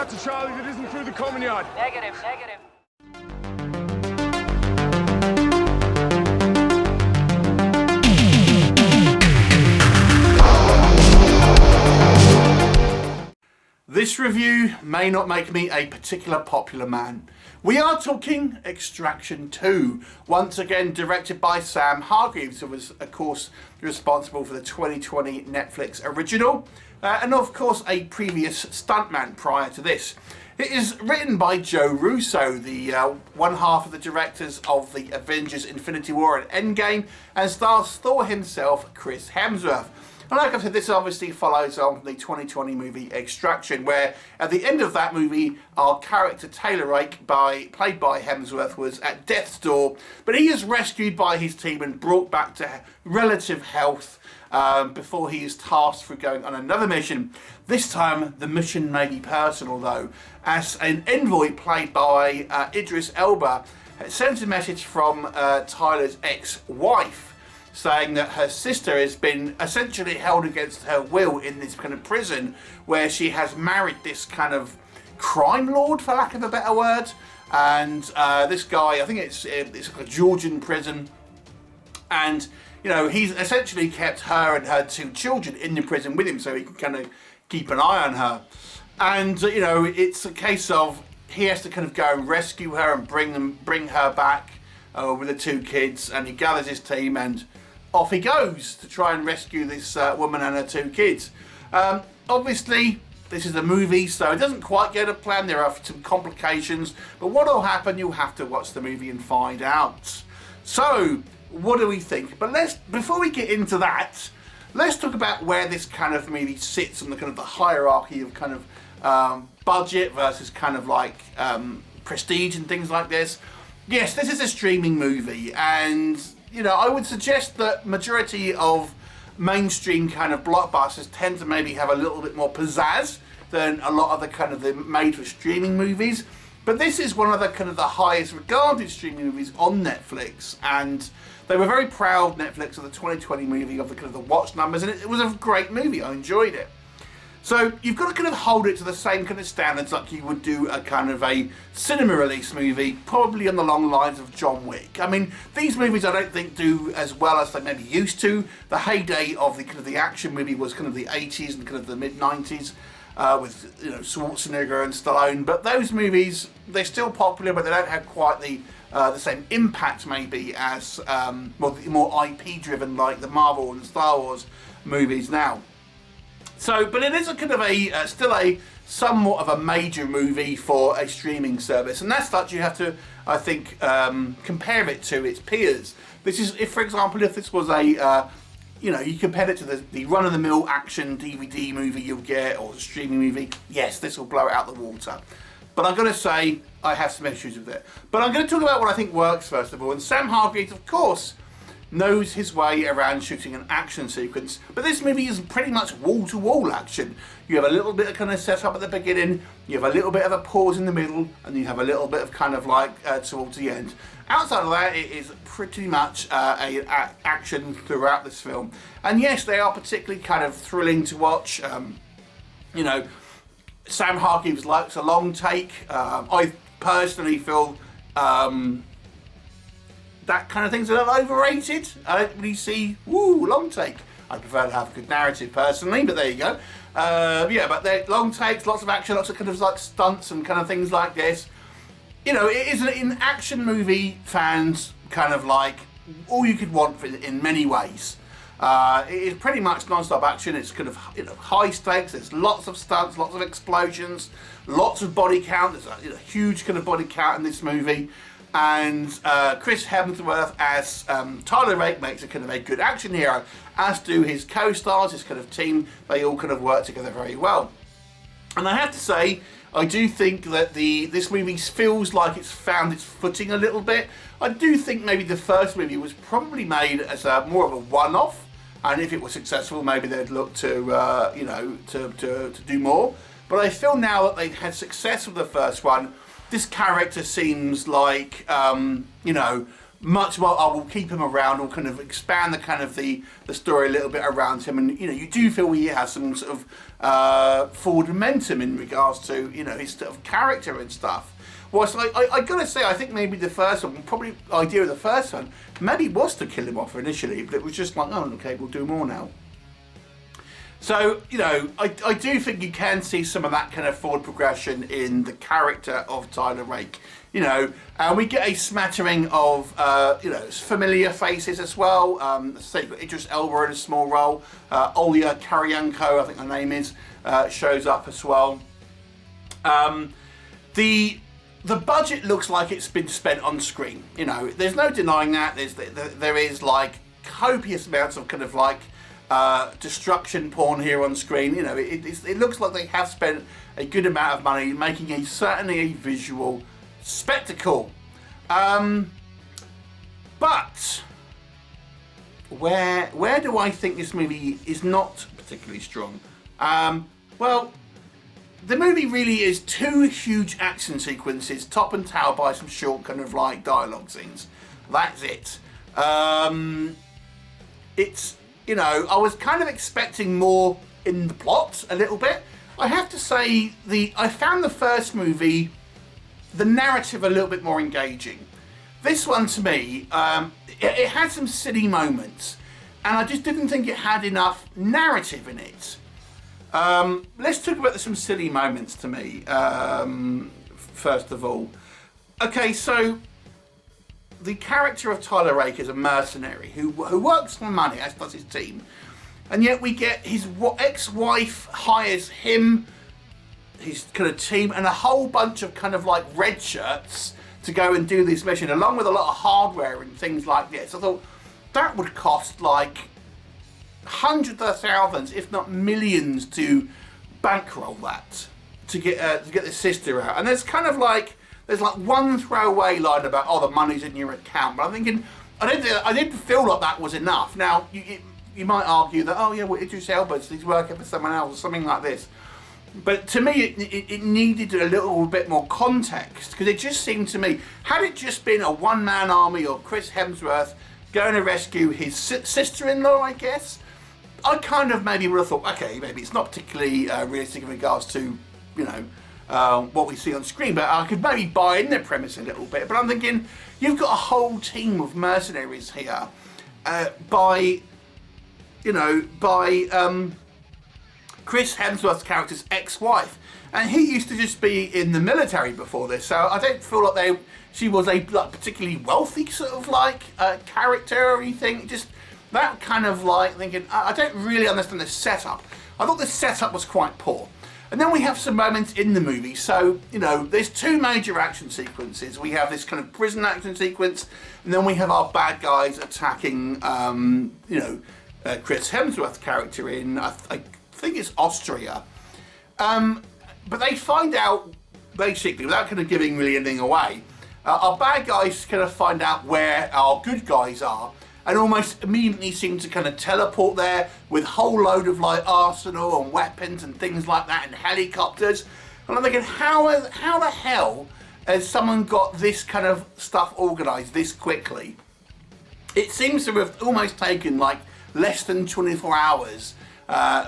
out to Charlie that isn't through the common yard. Negative. This review may not make me a particular popular man. We are talking Extraction 2, once again directed by Sam Hargreaves, who was of course responsible for the 2020 Netflix original, and of course a previous stuntman prior to this. It is written by Joe Russo, the one half of the directors of the Avengers Infinity War and Endgame, and stars Thor himself, Chris Hemsworth. And like I said, this obviously follows on from the 2020 movie Extraction, where at the end of that movie, our character Taylor Rake, played by Hemsworth, was at death's door, but he is rescued by his team and brought back to relative health before he is tasked with going on another mission. This time, the mission may be personal though, as an envoy played by Idris Elba sends a message from Tyler's ex-wife, saying that her sister has been essentially held against her will in this kind of prison where she has married this kind of crime lord, for lack of a better word. And this guy, I think it's like a Georgian prison, and you know, he's essentially kept her and her two children in the prison with him so he can kind of keep an eye on her. And you know, it's a case of he has to kind of go and rescue her and bring her back with the two kids, and he gathers his team and off he goes to try and rescue this woman and her two kids. Obviously, this is a movie, so it doesn't quite go to plan. There are some complications, but what will happen, you'll have to watch the movie and find out. So, what do we think? But before we get into that, let's talk about where this kind of movie sits on the kind of the hierarchy of kind of budget versus kind of like prestige and things like this. Yes, this is a streaming movie, and you know, I would suggest that majority of mainstream kind of blockbusters tend to maybe have a little bit more pizzazz than a lot of the kind of the made for streaming movies. But this is one of the kind of the highest regarded streaming movies on Netflix, and they were very proud, Netflix, of the 2020 movie, of the kind of the watch numbers, and it was a great movie. I enjoyed it. So you've got to kind of hold it to the same kind of standards like you would do a kind of a cinema release movie, probably on the long lines of John Wick. I mean, these movies I don't think do as well as they maybe used to. The heyday of the kind of the action movie was kind of the 80s and kind of the mid 90s with, you know, Schwarzenegger and Stallone. But those movies, they're still popular, but they don't have quite the same impact maybe as more IP driven like the Marvel and Star Wars movies now. So, but it is a kind of still a somewhat of a major movie for a streaming service, and that's such you have to, I think, compare it to its peers. This is, if for example, if this was a, you know, you compared it to the run-of-the-mill action DVD movie you'll get, or a streaming movie, yes, this will blow it out the water. But I'm going to say I have some issues with it. But I'm going to talk about what I think works first of all, and Sam Hargreaves, of course, knows his way around shooting an action sequence, but this movie is pretty much wall-to-wall action. You have a little bit of kind of setup at the beginning, you have a little bit of a pause in the middle, and you have a little bit of kind of like towards the end. Outside of that, it is pretty much action throughout this film. And yes, they are particularly kind of thrilling to watch. You know, Sam Hargreaves likes a long take. I personally feel that kind of thing's a little overrated. I don't really see, long take. I prefer to have a good narrative personally, but there you go. Yeah, but they're long takes, lots of action, lots of kind of like stunts and kind of things like this. You know, it is an action movie fans kind of like all you could want in many ways. It is pretty much non-stop action. It's kind of, you know, high stakes. There's lots of stunts, lots of explosions, lots of body count. There's a, you know, huge kind of body count in this movie. And Chris Hemsworth as Tyler Rake makes a kind of a good action hero, as do his co-stars, his kind of team. They all kind of work together very well. And I have to say, I do think that this movie feels like it's found its footing a little bit. I do think maybe the first movie was probably made as more of a one-off, and if it was successful, maybe they'd look to you know, to do more. But I feel now that they've had success with the first one, this character seems like, you know, much more, oh, we'll keep him around, we'll kind of expand the kind of the story a little bit around him, and you know, you do feel he has some sort of forward momentum in regards to, you know, his sort of character and stuff. Whilst I gotta say, I think maybe the first one, probably the idea of the first one, maybe was to kill him off initially, but it was just like, oh, okay, we'll do more now. So, you know, I do think you can see some of that kind of forward progression in the character of Tyler Rake. You know, we get a smattering of, you know, familiar faces as well. Say, Idris Elba in a small role. Olya Karyanko, I think her name is, shows up as well. The budget looks like it's been spent on screen. You know, there's no denying that. There is like copious amounts of kind of like destruction porn here on screen. You know, it looks like they have spent a good amount of money making certainly a visual spectacle. But where do I think this movie is not particularly strong? Well, the movie really is two huge action sequences, top and tail by some short kind of like dialogue scenes. That's it. It's, you know, I was kind of expecting more in the plot a little bit. I have to say, I found the first movie, the narrative a little bit more engaging. This one, to me, it had some silly moments, and I just didn't think it had enough narrative in it. Let's talk about some silly moments to me, first of all. Okay, so the character of Tyler Rake is a mercenary who works for MANIA, as does his team, and yet we get his ex-wife hires him, his kind of team, and a whole bunch of kind of like red shirts to go and do this mission, along with a lot of hardware and things like this. I thought that would cost like hundreds of thousands, if not millions, to bankroll that to get the sister out. And there's kind of like one throwaway line about, oh, the money's in your account. But I'm thinking, I didn't feel like that was enough. Now you might argue that, oh yeah, well, Idris Elba's, he's working for someone else or something like this. But to me, it needed a little bit more context, because it just seemed to me, had it just been a one-man army or Chris Hemsworth going to rescue his sister-in-law, I guess, I kind of maybe would have thought, okay, maybe it's not particularly realistic in regards to, you know, what we see on screen, but I could maybe buy in the premise a little bit. But I'm thinking, you've got a whole team of mercenaries here by Chris Hemsworth's character's ex-wife, and he used to just be in the military before this, so I don't feel like she was a like particularly wealthy sort of like character or anything. Just that kind of like thinking, I don't really understand the setup. I thought the setup was quite poor. And then we have some moments in the movie. So, you know, there's two major action sequences. We have this kind of prison action sequence, and then we have our bad guys attacking, you know, Chris Hemsworth's character in, I think it's Austria. But they find out, basically, without kind of giving really anything away, our bad guys kind of find out where our good guys are, and almost immediately seem to kind of teleport there with a whole load of like arsenal and weapons and things like that and helicopters. And I'm thinking, how the hell has someone got this kind of stuff organised this quickly? It seems to have almost taken like less than 24 hours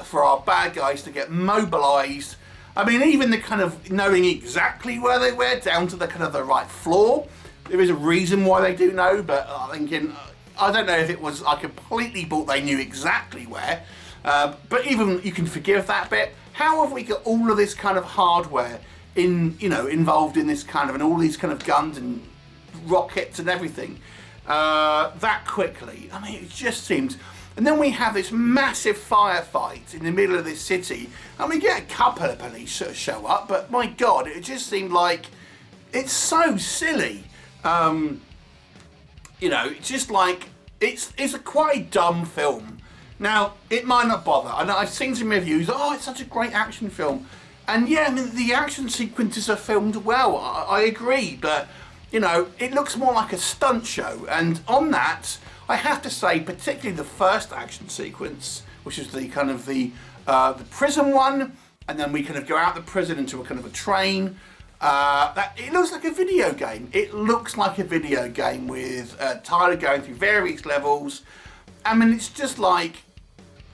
for our bad guys to get mobilised. I mean, even the kind of knowing exactly where they were, down to the kind of the right floor. There is a reason why they do know, but I'm thinking, I don't know if it was, I completely thought they knew exactly where, but even you can forgive that bit. How have we got all of this kind of hardware involved in this kind of, and all these kind of guns and rockets and everything that quickly? I mean, it just seems. And then we have this massive firefight in the middle of this city, and we get a couple of police sort of show up, but my God, it just seemed like it's so silly. You know, it's just like, it's a quite dumb film. Now, it might not bother. I know I've seen some reviews, oh, it's such a great action film. And yeah, I mean, the action sequences are filmed well, I agree, but, you know, it looks more like a stunt show. And on that, I have to say, particularly the first action sequence, which is the kind of the prison one, and then we kind of go out the prison into a kind of a train. It looks like a video game. It looks like a video game with Tyler going through various levels. I mean, it's just like,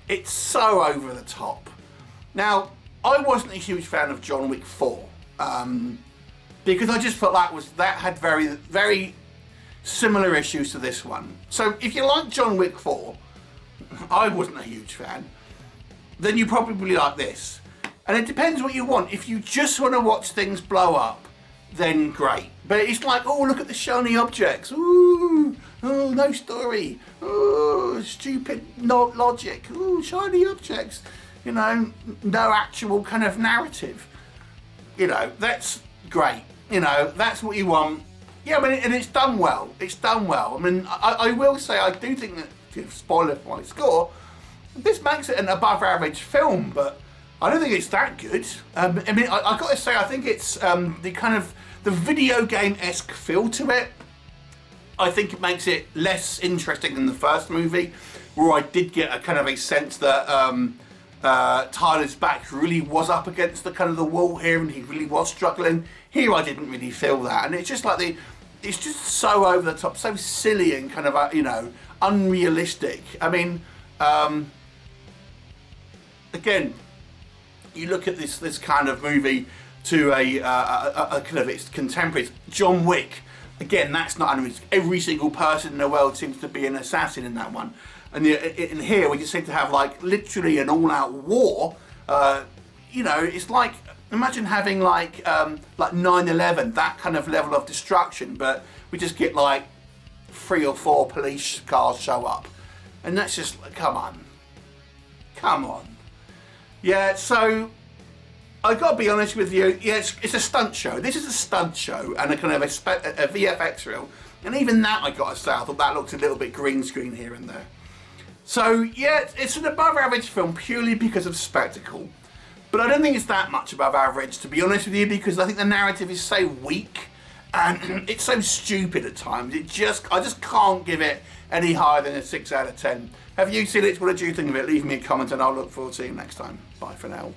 it's so over the top. Now, I wasn't a huge fan of John Wick 4 because I just felt that had very, very similar issues to this one. So if you like John Wick 4, I wasn't a huge fan, then you probably like this. And it depends what you want. If you just want to watch things blow up, then great. But it's like, oh, look at the shiny objects. Ooh, oh, no story. Oh, stupid not logic. Ooh, shiny objects. You know, no actual kind of narrative. You know, that's great. You know, that's what you want. Yeah, I mean, and it's done well. It's done well. I mean, I will say, I do think that, spoiler for my score, this makes it an above average film, but I don't think it's that good. I mean, I've got to say, I think it's the kind of the video game-esque feel to it. I think it makes it less interesting than the first movie, where I did get a kind of a sense that Tyler's back really was up against the kind of the wall here, and he really was struggling. Here, I didn't really feel that, and it's just like it's just so over the top, so silly and kind of you know, unrealistic. I mean, again, you look at this kind of movie to a kind of its contemporaries. John Wick, again, that's not unrealistic. Every single person in the world seems to be an assassin in that one. And in here, we just seem to have like literally an all-out war. You know, it's like, imagine having like 9/11, that kind of level of destruction, but we just get like 3 or 4 police cars show up. And that's just, come on. Come on. Yeah, so I got to be honest with you. Yeah, it's a stunt show. This is a stunt show and a kind of a VFX reel. And even that, I got to say, I thought that looked a little bit green screen here and there. So yeah, it's an above average film purely because of spectacle. But I don't think it's that much above average, to be honest with you, because I think the narrative is so weak and it's so stupid at times. I just can't give it any higher than a 6 out of 10. Have you seen it? What did you think of it? Leave me a comment and I'll look forward to seeing you next time. Bye for now.